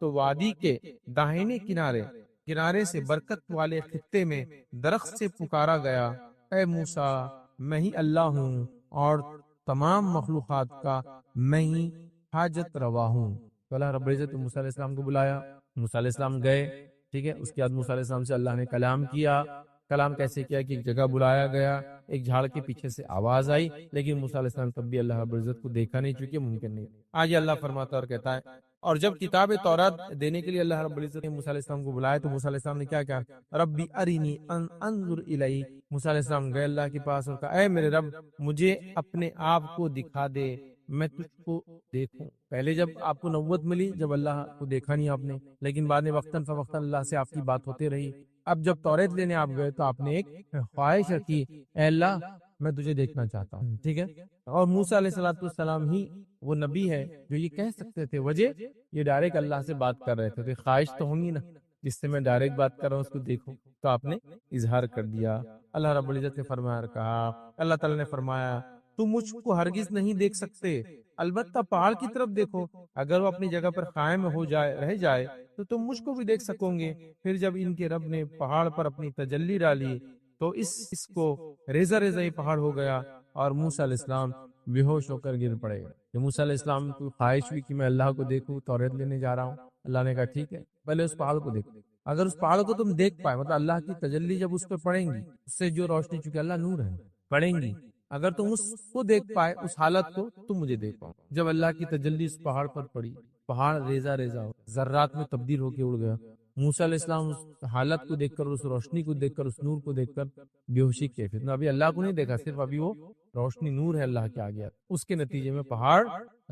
تو وادی کے داہنے کنارے سے برکت والے خطے میں درخت سے پکارا گیا اے موسیٰ میں ہی اللہ ہوں اور تمام مخلوقات کا میں ہی حاجت روا ہوں۔ تو اللہ رب العزت نے موسیٰ علیہ السلام کو بلایا، موسیٰ علیہ السلام گئے، ٹھیک ہے۔ اس کے بعد موسیٰ علیہ السلام سے اللہ نے کلام کیا۔ کلام کیسے کیا کہ ایک جگہ بلایا گیا، ایک جھاڑ کے پیچھے سے آواز آئی، لیکن موسیٰ علیہ السلام تب بھی اللہ رب العزت کو دیکھا نہیں، چونکہ ممکن نہیں۔ آج اللہ فرماتا اور کہتا ہے، اور جب کتاب تورات دینے کے لیے اللہ رب العزت نے موسیٰ علیہ السلام کو بلایا تو موسیٰ علیہ السلام نے کیا کہا؟ ربی ارینی انظر الی۔ موسیٰ علیہ السلام گئے اللہ کے پاس اور کہا، اے میرے رب مجھے اپنے آپ کو دکھا دے، میں تجھ کو دیکھوں۔ پہلے جب آپ کو نبوت ملی، جب اللہ کو دیکھا نہیں آپ نے، لیکن بعد میں وقتاً فوقتاً اللہ سے آپ کی بات ہوتے رہی۔ اب جب توریت لینے آپ گئے تو آپ نے ایک خواہش رکھی، اے اللہ میں تجھے دیکھنا چاہتا ہوں، ٹھیک ہے۔ اور موسیٰ علیہ السلام ہی وہ نبی ہے جو یہ کہہ سکتے تھے، وجہ یہ ڈائریکٹ اللہ سے بات کر رہے تھے، تو خواہش تو ہوں گی نا، جس سے میں ڈائریکٹ بات کر رہا ہوں اس کو دیکھوں، تو آپ نے اظہار کر دیا۔ اللہ رب العزت نے فرمایا اور کہا، اللہ تعالیٰ نے فرمایا تم مجھ کو ہرگز نہیں دیکھ سکتے، البتہ پہاڑ کی طرف دیکھو، اگر وہ اپنی جگہ پر قائم ہو جائے رہ جائے تو تم مجھ کو بھی دیکھ سکو گے۔ پھر جب ان کے رب نے پہاڑ پر اپنی تجلی ڈالی تو اس کو ریزہ ریزہ ہی پہاڑ ہو گیا اور موسیٰ علیہ السلام بے ہوش ہو کر گر پڑے گا۔ جب موسیٰ علیہ السلام کو خواہش ہوئی کہ میں اللہ کو دیکھوں، توریت لینے جا رہا ہوں، اللہ نے کہا ٹھیک ہے، پہلے اس پہاڑ کو دیکھو۔ اگر اس پہاڑ کو تم دیکھ پائے، مطلب اللہ کی تجلی جب اس پہ پڑیں گی، اس سے جو روشنی، چونکہ اللہ نور ہے، پڑیں گی، اگر تم اس کو دیکھ پائے، اس حالت کو، تم مجھے دیکھ پاؤ۔ جب اللہ کی تجلی اس پہاڑ پر پڑی، پہاڑ ریزہ ریزہ ہو، ذرات میں تبدیل ہو کے اڑ گیا۔ موسیٰ علیہ السلام اس حالت کو دیکھ کر، اس روشنی کو دیکھ کر، اس نور کو دیکھ کر بے ہوشی کی کیفیت میں، ابھی اللہ کو نہیں دیکھا، صرف ابھی وہ روشنی نور ہے اللہ کے آگے، اس کے نتیجے میں پہاڑ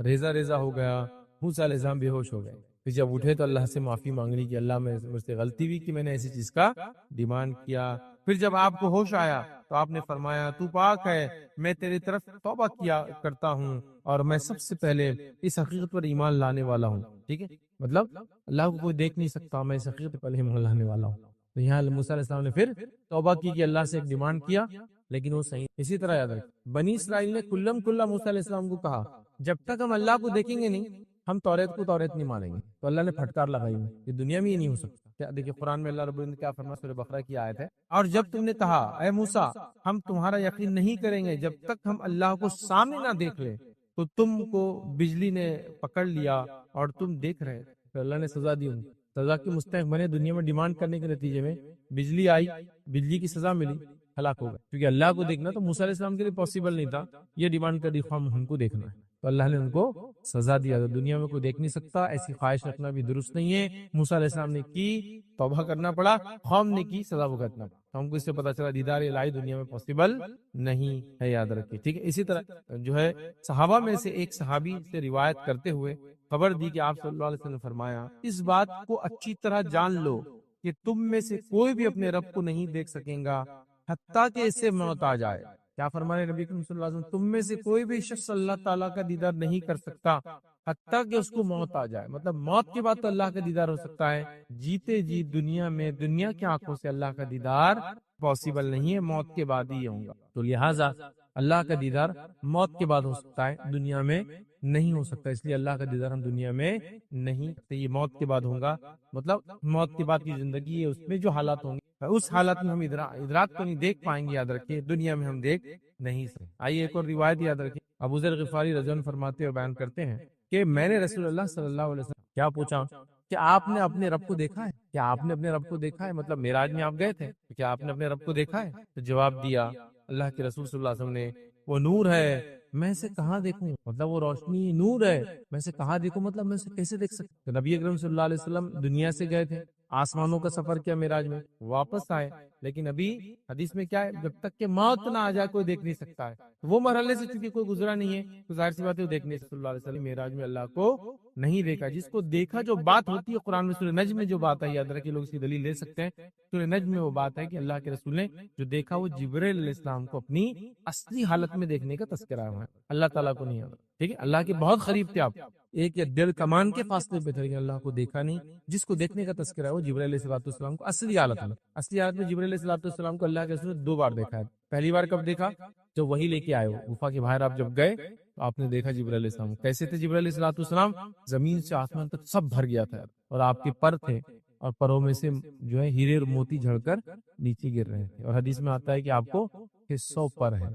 ریزہ ریزہ ہو گیا، موسیٰ علیہ السلام بے ہوش ہو گئے۔ پھر جب اٹھے تو اللہ سے معافی مانگنی کہ اللہ مجھ سے غلطی ہوئی کہ میں نے ایسی چیز کا ڈیمانڈ کیا۔ پھر جب آپ کو ہوش آیا تو آپ نے فرمایا تو پاک ہے، میں تیری طرف توبہ کیا کرتا ہوں اور میں سب سے پہلے اس حقیقت پر ایمان لانے والا ہوں، ٹھیک ہے، مطلب اللہ کو کوئی دیکھ نہیں سکتا، میں اس حقیقت پر ایمان لانے والا ہوں۔ تو یہاں موسیٰ علیہ السلام نے پھر توبہ کی کہ اللہ سے ایک ڈیمانڈ کیا، لیکن وہ صحیح۔ اسی طرح یاد رکھ، بنی اسرائیل نے کلم کلا موسیٰ علیہ السلام کو کہا جب تک ہم اللہ کو دیکھیں گے نہیں، ہم توریت کو توریت نہیں مانیں گے۔ تو اللہ نے پھٹکار لگائی، یہ دنیا میں ہی نہیں ہو سکتا۔ کیا دیکھیں قرآن میں اللہ رب العزت کیا فرمایا، سورہ بقرہ کی آیت ہے، اور جب تم نے کہا اے موسیٰ ہم تمہارا یقین نہیں کریں گے جب تک ہم اللہ کو سامنے نہ دیکھ لیں، تو تم کو بجلی نے پکڑ لیا اور تم دیکھ رہے، پھر اللہ نے سزا دی، سزا کی مستحق بنے، دنیا میں ڈیمانڈ کرنے کے نتیجے میں بجلی آئی، بجلی کی سزا ملی، ہلاک ہو گئے، کیونکہ اللہ کو دیکھنا تو موسیٰ علیہ السلام کے لیے پاسبل نہیں تھا، یہ ڈیمانڈ کر دی ہم کو دیکھنا ہے، تو اللہ نے ان کو سزا دیا۔ تو دنیا میں کوئی دیکھ نہیں سکتا، ایسی خواہش رکھنا بھی درست نہیں ہے۔ موسیٰ علیہ السلام نے کی، توبہ کرنا پڑا، قوم نے کی، سزا بھگتنا پڑا۔ ہم کو اس سے پتا چلا دیدار الہی دنیا میں پاسبل نہیں ہے، یاد رکھیے، ٹھیک ہے۔ اسی طرح جو ہے صحابہ میں سے ایک صحابی سے روایت کرتے ہوئے خبر دی کہ آپ صلی اللہ علیہ وسلم نے فرمایا، اس بات کو اچھی طرح جان لو کہ تم میں سے کوئی بھی اپنے رب کو نہیں دیکھ سکیں گا حتیٰ کہ اسے موت آ جائے۔ کیا فرمانے نبی کریم صلی اللہ علیہ وسلم، تم میں سے کوئی بھی شخص اللہ تعالیٰ کا دیدار نہیں کر سکتا حتیٰ کہ اس کو موت آ جائے، مطلب موت کے بعد تو اللہ کا دیدار ہو سکتا ہے، جیتے جی دنیا میں دنیا کی آنکھوں سے اللہ کا دیدار پاسبل نہیں ہے، موت کے بعد ہی ہوگا۔ تو لہٰذا اللہ کا دیدار موت کے بعد ہو سکتا ہے، دنیا میں نہیں ہو سکتا، اس لیے اللہ کا دیدار ہم دنیا میں نہیں، یہ موت کے بعد ہوگا، مطلب موت کے بعد کی زندگی ہے، اس میں جو حالات ہوں گے اس حالات میں ہم ادراک تو نہیں دیکھ پائیں گے، یاد رکھیے دنیا میں ہم دیکھ نہیں سکتے۔ آئیے ایک اور روایت یاد رکھیے، ابو ذر غفاری رضی اللہ عنہ فرماتے اور بیان کرتے ہیں کہ میں نے رسول اللہ صلی اللہ علیہ وسلم کیا پوچھا کہ آپ نے اپنے رب کو دیکھا ہے، کیا آپ نے اپنے رب کو دیکھا ہے، مطلب معراج میں آپ گئے تھے، کیا آپ نے اپنے رب کو دیکھا ہے؟ تو جواب دیا اللہ کے رسول صلی اللہ علیہ وسلم نے، وہ نور ہے میں سے کہاں دیکھوں، مطلب وہ روشنی نور ہے میں سے کہاں دیکھوں، مطلب میں سے کیسے دیکھ سکتا۔ نبی اکرم صلی اللہ علیہ وسلم دنیا سے گئے تھے، آسمانوں کا سفر کیا معراج میں، واپس آئے، لیکن ابھی حدیث میں کیا ہے، جب تک کہ موت نہ آ جائے کوئی دیکھ نہیں سکتا ہے، وہ مرحلے سے چونکہ کوئی گزرا نہیں ہے تو ظاہر سی بات ہے وہ دیکھ نہیں سکتا۔ صلی اللہ علیہ وسلم معراج میں اللہ کو نہیں دیکھا، جس کو دیکھا جو بات ہوتی ہے قرآن میں سورہ نجم میں جو بات ہے، یاد رکھیں لوگ اس کی دلیل لے سکتے ہیں، سورہ نجم میں وہ بات ہے کہ اللہ کے رسول نے جو دیکھا وہ جبرائیل علیہ السلام کو اپنی اصلی حالت میں دیکھنے کا تذکرہ ہے، اللہ تعالیٰ کو نہیں آتا، ٹھیک ہے، اللہ کے بہت قریب تھے آپ، ایک یا ڈیڑھ کمان کے فاصلے پہ تھے، اللہ کو دیکھا نہیں، جس کو دیکھنے کا تذکرہ ہے وہ جبرائیل علیہ السلام کو اصلی حالت میں، اصلی حالت میں جبرائیل علیہ السلام کو اللہ کے رسول نے 2 بار دیکھا ہے۔ پہلی بار کب دیکھا؟ جب وہی لے کے آئے ہو غفا کے باہر، آپ جب گئے تو آپ نے دیکھا جبرائیل علیہ السلام کیسے تھے۔ جبرائیل علیہ السلام زمین سے آسمان تک سب بھر گیا تھا اور آپ کے پر تھے اور پروں میں سے جو ہے ہیرے اور موتی جھڑ کر نیچے گر رہے تھے، اور حدیث میں آتا ہے کہ آپ کو 100 پر ہے،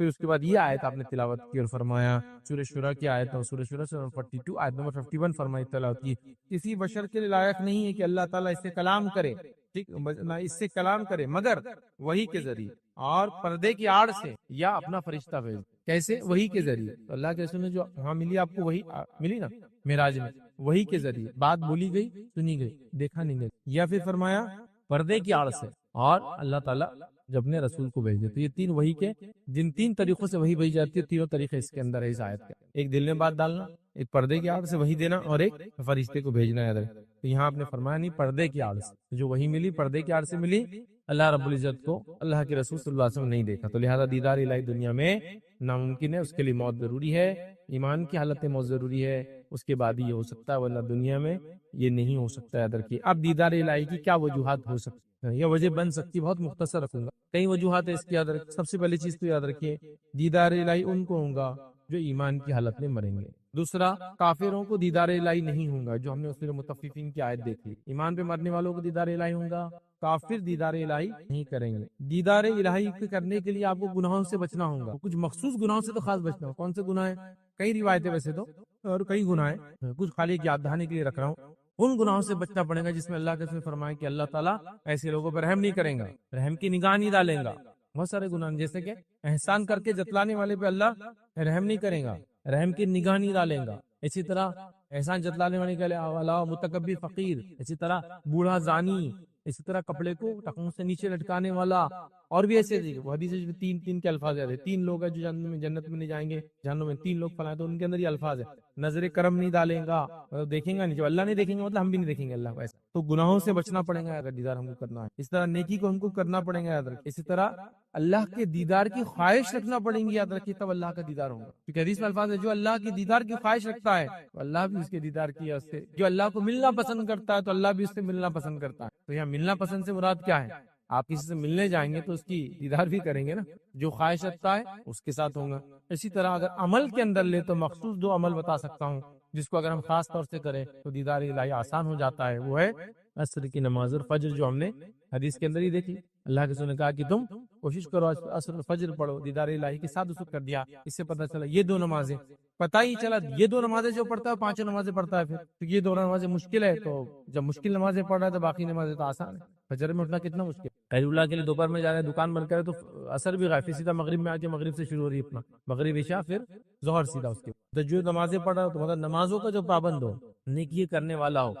پھر اس کے بعد یہ آیت آپ نے تلاوت کی اور فرمایا سورہ شورى کی آیت ہے، سورہ شورى 42 آیت نمبر 51 فرمائی تلاوت کی، کسی بشر کے لائق نہیں ہے کہ اللہ تعالیٰ اس سے کلام کرے، ٹھیک نہ اس سے کلام کرے مگر وحی کے ذریعے اور پردے کی آڑ سے یا اپنا فرشتہ بھیج۔ کیسے؟ وحی کے ذریعے۔ تو اللہ کے رسول نے جو وہاں ملی آپ کو وحی ملی نا معراج میں، وحی کے ذریعے بات بولی گئی، سنی گئی، دیکھا نہیں گئی، یا پھر فرمایا پردے کی آڑ سے، اور اللہ تعالیٰ جب نے رسول کو بھیجے۔ تو یہ تین وحی کے جن تین طریقوں سے وحی بھیجی جاتی ہے، تینوں طریقے اس کے اندر ہے اس آیت کے۔ ایک دل میں بات ڈالنا، ایک پردے کی آڑ سے وحی دینا، اور ایک فرشتے کو بھیجنا ہے۔ تو یہاں آپ نے فرمایا نہیں پردے کی آڑ سے، جو وحی ملی پردے کی آڑ سے ملی، اللہ رب العزت کو اللہ کے رسول صلی اللہ علیہ وسلم نہیں دیکھا، تو لہذا دیدار الہی دنیا میں ناممکن ہے، اس کے لیے موت ضروری ہے، ایمان کی حالت میں موت ضروری ہے، اس کے بعد ہی یہ ہو سکتا ہے، ورنہ دنیا میں یہ نہیں ہو سکتا ہے۔ یاد رکھیے اب دیدار الہی کی کیا وجوہات ہو سکتی ہیں یا وجہ بن سکتی، بہت مختصر رکھوں گا، کئی وجوہات ہے اس کی، یاد رکھیے۔ سب سے پہلی چیز تو یاد رکھیے دیدار الہی ان کو ہوگا جو ایمان کی حالت میں مریں گے۔ دوسرا، کافروں کو دیدار الہی نہیں ہوگا، جو ہم نے سورہ مطففین کی آیت دیکھی، ایمان پہ مرنے والوں کو دیدار الہی ہوگا، کافر دیدار الہی نہیں کریں گے۔ دیدار الہی کرنے کے لیے آپ کو گناہوں سے بچنا ہوگا، کچھ مخصوص گناہوں سے تو خاص بچنا ہوگا۔ کون سے گناہ ہیں؟ کئی روایتیں ویسے تو، اور کئی گناہ ہیں، کچھ خالی یاد دہانی کے لیے رکھ رہا ہوں۔ ان گناہوں سے بچنا پڑے گا جس میں اللہ کے رسول نے فرمایا کہ اللہ تعالیٰ ایسے لوگوں پر رحم نہیں کریں گا، رحم کی نگاہ نہیں ڈالیں گا۔ بہت سارے گناہ جیسے کہ احسان کر کے جتلانے والے پہ اللہ رحم نہیں کرے گا، رحم کی نگاہ نہیں ڈالیں گا۔ اسی طرح احسان جتلانے والے کے علاوہ متکبر فقیر، اسی طرح بوڑھا زانی، اسی طرح کپڑے کو ٹخنوں سے نیچے لٹکانے والا، اور بھی ایسے حدیث میں تین کے الفاظ آتے ہیں، تین لوگ ہیں جو جنت میں نہیں جائیں گے، جہنم میں تین لوگ فلاں، تو ان کے اندر یہ الفاظ ہے، نظر کرم نہیں ڈالیں گا، مطلب دیکھیں گا نہیں، جب اللہ نہیں دیکھیں گے مطلب ہم بھی نہیں دیکھیں گے اللہ کو، ایسا۔ تو گناہوں سے بچنا پڑے گا اگر دیدار ہم کو کرنا ہے، اس طرح نیکی کو ہم کو کرنا پڑے گا، یاد رکھیں۔ اسی طرح اللہ کے دیدار کی خواہش رکھنا پڑیں گی، یاد رکھیے، تب اللہ کا دیدار ہوگا، کیونکہ حدیث میں الفاظ ہے جو اللہ کی دیدار کی خواہش رکھتا ہے تو اللہ بھی اس کے دیدار کی اس سے، جو اللہ کو ملنا پسند کرتا ہے تو اللہ بھی اس سے ملنا پسند کرتا ہے۔ تو یہاں ملنا پسند سے مراد کیا ہے؟ آپ کسی سے ملنے جائیں گے تو اس کی دیدار بھی کریں گے نا، جو خواہش رکھتا ہے اس کے ساتھ ہوگا۔ اسی طرح اگر عمل کے اندر لے تو مخصوص دو عمل بتا سکتا ہوں جس کو اگر ہم خاص طور سے کریں تو دیدار الہی آسان ہو جاتا ہے، وہ ہے عصر کی نماز اور فجر، جو ہم نے حدیث کے اندر ہی دیکھی۔ اللہ کے رسول نے کہا کہ تم کوشش کرو عصر اور فجر پڑھو، دیدار الہی کے ساتھ اس کر دیا۔ اس سے پتہ چلا یہ دو نمازیں، پتہ ہی چلا یہ دو نمازیں جو پڑھتا ہے پانچوں نمازیں پڑھتا ہے، پھر تو یہ دو نمازیں مشکل ہے، تو جب مشکل نمازیں پڑھ رہا ہے تو باقی نمازیں تو آسان ہے۔ فجر میں اٹھنا کتنا مشکل ہے، خیر اللہ کے لیے دوپہر میں جا رہے ہیں، دکان بند کرے تو اثر بھی غائب، سیدھا مغرب میں آ کے مغرب سے شروع ہو رہی ہے اپنا، مغرب عشاء پھر ظہر سیدھا اس کے، تو جو نمازیں پڑھ رہا ہو تو مطلب نمازوں کا جو پابند ہو، نیکی کرنے والا ہو،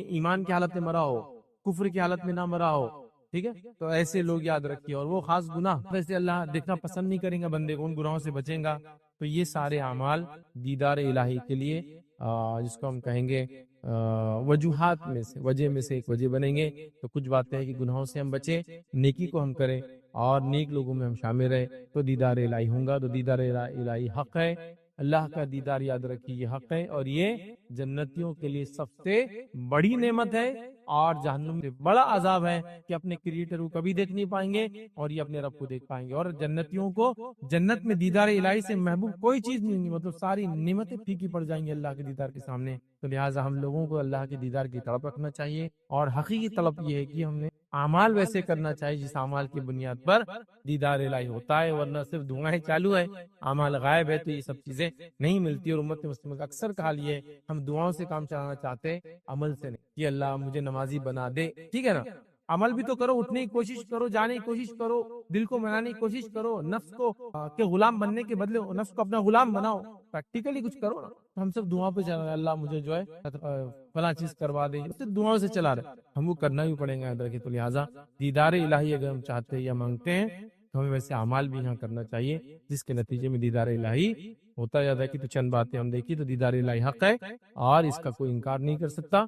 ایمان کی حالت میں مرا ہو، کفر کی حالت میں نہ مرا ہو، ٹھیک ہے، تو ایسے لوگ یاد رکھیے۔ اور وہ خاص گناہ ویسے اللہ دیکھنا پسند نہیں کریں گا بندے کو، ان گناہوں سے بچیں گا، تو یہ سارے اعمال دیدار الہی کے لیے جس کو ہم کہیں گے وجوہات میں سے، وجہ میں سے ایک وجہ بنیں گے۔ تو کچھ باتیں ہیں کہ گناہوں سے ہم بچیں، نیکی کو ہم کریں اور نیک لوگوں میں ہم شامل رہیں، تو دیدار الہی ہوں گا۔ تو دیدار الہی حق ہے، اللہ کا دیدار یاد رکھیے یہ حق ہے، اور یہ جنتیوں کے لیے سب سے بڑی نعمت ہے، اور جہنم سے بڑا عذاب ہے کہ اپنے کریٹر کو کبھی دیکھ نہیں پائیں گے اور یہ اپنے رب کو دیکھ پائیں گے۔ اور جنتیوں کو جنت میں دیدار الہی سے محبوب کوئی چیز نہیں ہوگی، مطلب ساری نعمتیں پھیکی پڑ جائیں گی اللہ کے دیدار کے سامنے۔ تو لہٰذا ہم لوگوں کو اللہ کے دیدار کی طلب رکھنا چاہیے، اور حقیقی طلب یہ ہے کہ ہم نے اعمال ویسے کرنا چاہیے جس اعمال کی بنیاد پر دیدار الہی ہوتا ہے، ورنہ صرف دعائیں چالو ہے، اعمال غائب ہے، تو یہ سب چیزیں نہیں ملتی۔ اور امت مسلمہ کا اکثر کہا لیے ہم دعاؤں سے کام چلانا چاہتے، عمل سے نہیں، کہ اللہ مجھے نمازی بنا دے، ٹھیک ہے نا، عمل بھی تو کرو، اٹھنے کی کوشش کرو، جانے کی کوشش کرو، دل کو منانے کی کوشش کرو، نفس کو کے غلام بننے کے بدلے نفس کو اپنا غلام بناؤ، پریکٹیکلی کچھ کرو نا۔ ہم سب دعا پہ چلا رہے ہیں، اللہ مجھے جو ہے فلاں چیز کروا دے، صرف دعاؤں سے چلا رہے، ہم کو کرنا بھی پڑے گا ادھر کے۔ تو لہٰذا دیدار الہی اگر ہم چاہتے ہیں یا مانگتے ہیں تو ہمیں ویسے اعمال بھی یہاں کرنا چاہیے جس کے نتیجے میں دیدار الہی ہوتا جاتا ہے۔ کہ تو چند باتیں ہم دیکھی، تو دیدار الہی حق ہے اور اس کا کوئی انکار نہیں کر سکتا۔